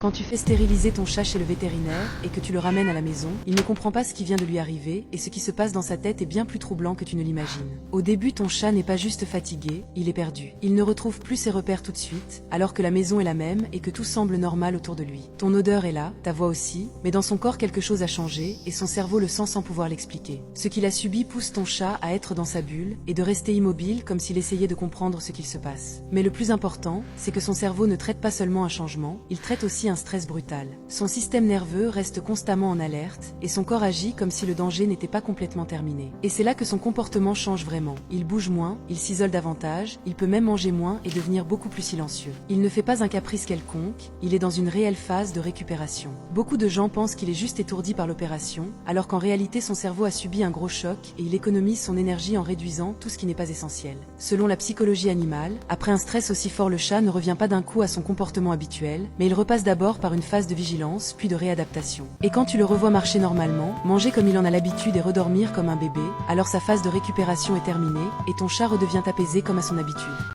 Quand tu fais stériliser ton chat chez le vétérinaire et que tu le ramènes à la maison, il ne comprend pas ce qui vient de lui arriver et ce qui se passe dans sa tête est bien plus troublant que tu ne l'imagines. Au début, ton chat n'est pas juste fatigué, il est perdu. Il ne retrouve plus ses repères tout de suite, alors que la maison est la même et que tout semble normal autour de lui. Ton odeur est là, ta voix aussi, mais dans son corps quelque chose a changé et son cerveau le sent sans pouvoir l'expliquer. Ce qu'il a subi pousse ton chat à être dans sa bulle et de rester immobile comme s'il essayait de comprendre ce qu'il se passe. Mais le plus important, c'est que son cerveau ne traite pas seulement un changement, il traite aussi un stress brutal. Son système nerveux reste constamment en alerte et son corps agit comme si le danger n'était pas complètement terminé. Et c'est là que son comportement change vraiment. Il bouge moins, il s'isole davantage, il peut même manger moins et devenir beaucoup plus silencieux. Il ne fait pas un caprice quelconque, il est dans une réelle phase de récupération. Beaucoup de gens pensent qu'il est juste étourdi par l'opération, alors qu'en réalité son cerveau a subi un gros choc et il économise son énergie en réduisant tout ce qui n'est pas essentiel. Selon la psychologie animale, après un stress aussi fort, le chat ne revient pas d'un coup à son comportement habituel, mais il repasse d'abord par une phase de vigilance, puis de réadaptation. Et quand tu le revois marcher normalement, manger comme il en a l'habitude et redormir comme un bébé, alors sa phase de récupération est terminée et ton chat redevient apaisé comme à son habitude.